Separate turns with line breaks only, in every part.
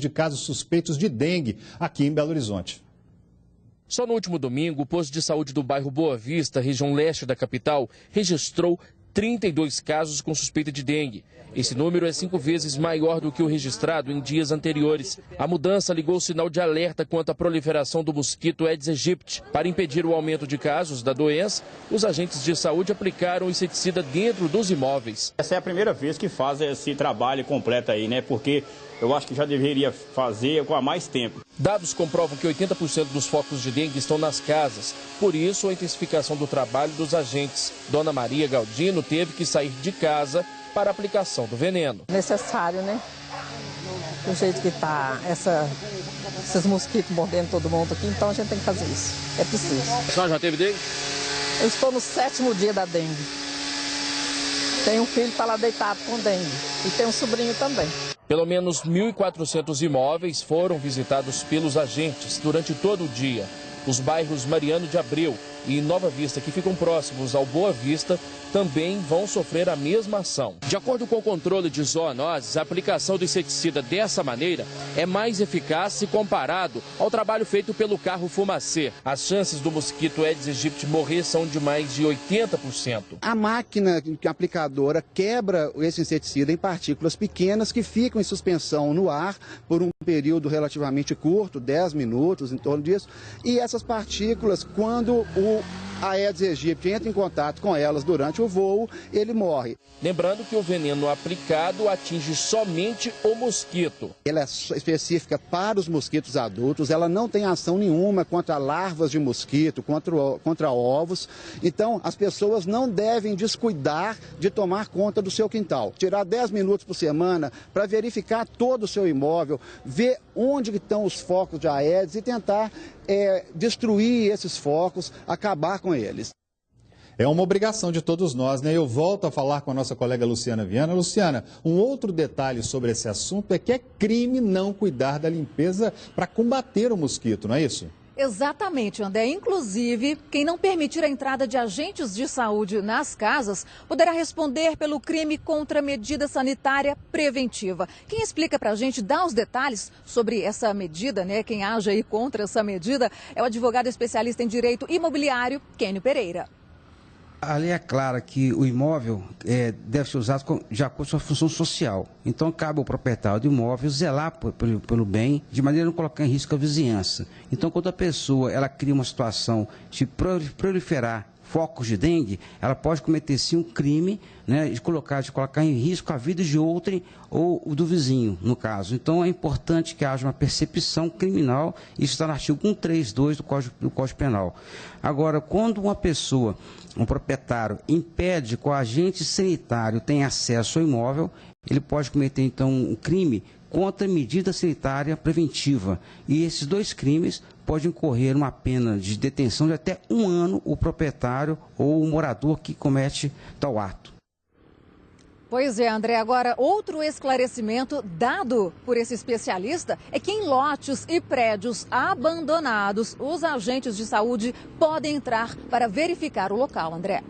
de casos suspeitos de dengue aqui em Belo Horizonte.
Só no último domingo, o posto de saúde do bairro Boa Vista, região leste da capital, registrou 32 casos com suspeita de dengue. Esse número é 5 vezes maior do que o registrado em dias anteriores. A mudança ligou o sinal de alerta quanto à proliferação do mosquito Aedes aegypti. Para impedir o aumento de casos da doença, os agentes de saúde aplicaram inseticida dentro dos imóveis.
Essa é a primeira vez que faz esse trabalho completo aí, né? Porque eu acho que já deveria fazer há mais tempo.
Dados comprovam que 80% dos focos de dengue estão nas casas. Por isso, a intensificação do trabalho dos agentes. Dona Maria Galdino teve que sair de casa para a aplicação do veneno.
Necessário, né? Do jeito que está esses mosquitos mordendo todo mundo aqui, então a gente tem que fazer isso. É preciso.
A senhora já teve dengue?
Eu estou no 7º dia da dengue. Tenho um filho que está lá deitado com dengue. E tem um sobrinho também.
Pelo menos 1.400 imóveis foram visitados pelos agentes durante todo o dia. Os bairros Mariano de Abreu e Nova Vista, que ficam próximos ao Boa Vista, também vão sofrer a mesma ação. De acordo com o controle de zoonoses, a aplicação do inseticida dessa maneira é mais eficaz se comparado ao trabalho feito pelo carro fumacê. As chances do mosquito Aedes aegypti morrer são de mais de 80%.
A máquina aplicadora quebra esse inseticida em partículas pequenas que ficam em suspensão no ar por um período relativamente curto, 10 minutos, em torno disso. E essas partículas, quando o Aedes aegypti entra em contato com elas durante o voo, ele morre.
Lembrando que o veneno aplicado atinge somente o mosquito.
Ela é específica para os mosquitos adultos, ela não tem ação nenhuma contra larvas de mosquito, contra ovos. Então, as pessoas não devem descuidar de tomar conta do seu quintal. Tirar 10 minutos por semana para verificar todo o seu imóvel, ver onde estão os focos de Aedes e tentar destruir esses focos, acabar com eles.
É uma obrigação de todos nós, né? Eu volto a falar com a nossa colega Luciana Viana. Luciana, um outro detalhe sobre esse assunto é que é crime não cuidar da limpeza para combater o mosquito, não é isso?
Exatamente, André. Inclusive, quem não permitir a entrada de agentes de saúde nas casas poderá responder pelo crime contra medida sanitária preventiva. Quem explica pra gente, dá os detalhes sobre essa medida, né? Quem age aí contra essa medida é o advogado especialista em direito imobiliário, Kênio Pereira.
A lei é clara que o imóvel deve ser usado de acordo com sua função social. Então, cabe ao proprietário do imóvel zelar pelo bem, de maneira a não colocar em risco a vizinhança. Então, quando a pessoa cria uma situação de proliferar focos de dengue, ela pode cometer sim um crime, né, de colocar em risco a vida de outrem ou do vizinho, no caso. Então é importante que haja uma percepção criminal, isso está no artigo 132 do Código Penal. Agora, quando uma pessoa, um proprietário, impede que o agente sanitário tenha acesso ao imóvel, ele pode cometer então um crime contra medida sanitária preventiva. E esses dois crimes podem incorrer uma pena de detenção de até 1 ano o proprietário ou o morador que comete tal ato.
Pois é, André. Agora, outro esclarecimento dado por esse especialista é que em lotes e prédios abandonados, os agentes de saúde podem entrar para verificar o local, André.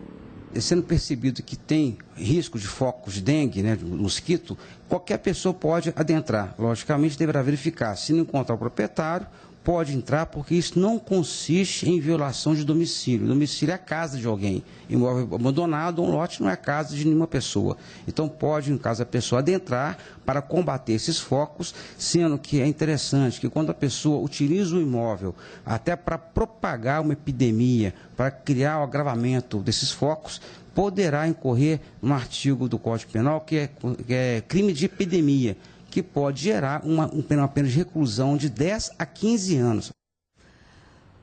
Sendo percebido que tem risco de focos de dengue, né, de mosquito, qualquer pessoa pode adentrar. Logicamente, deverá verificar. Se não encontrar o proprietário, pode entrar, porque isso não consiste em violação de domicílio. Domicílio é a casa de alguém. Imóvel abandonado ou um lote não é a casa de nenhuma pessoa. Então, pode, no caso, a pessoa adentrar para combater esses focos, sendo que é interessante que quando a pessoa utiliza o imóvel até para propagar uma epidemia, para criar o agravamento desses focos, poderá incorrer no artigo do Código Penal, que é crime de epidemia, que pode gerar uma pena de reclusão de 10 a 15 anos.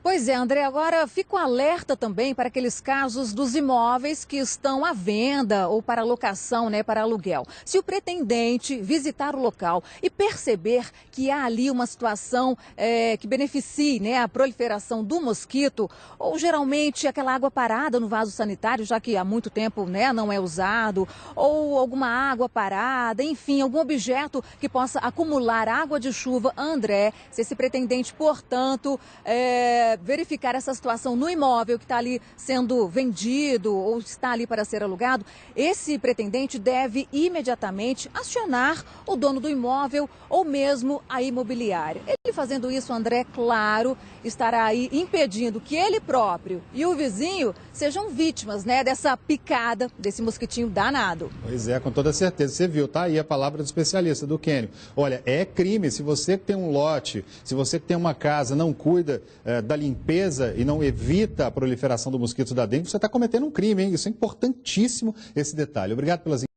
Pois é, André, agora fico alerta também para aqueles casos dos imóveis que estão à venda ou para locação, né, para aluguel. Se o pretendente visitar o local e perceber que há ali uma situação que beneficie, né, a proliferação do mosquito, ou geralmente aquela água parada no vaso sanitário, já que há muito tempo, né, não é usado, ou alguma água parada, enfim, algum objeto que possa acumular água de chuva, André, se esse pretendente, portanto, verificar essa situação no imóvel que está ali sendo vendido ou está ali para ser alugado, esse pretendente deve imediatamente acionar o dono do imóvel ou mesmo a imobiliária. Ele fazendo isso, André, claro, estará aí impedindo que ele próprio e o vizinho sejam vítimas, né, dessa picada, desse mosquitinho danado.
Pois é, com toda certeza. Você viu, tá aí a palavra do especialista, do Kênio. Olha, é crime. Se você tem um lote, se você tem uma casa, não cuida da limpeza e não evita a proliferação do mosquito da dengue, você está cometendo um crime, hein? Isso é importantíssimo, esse detalhe. Obrigado pelas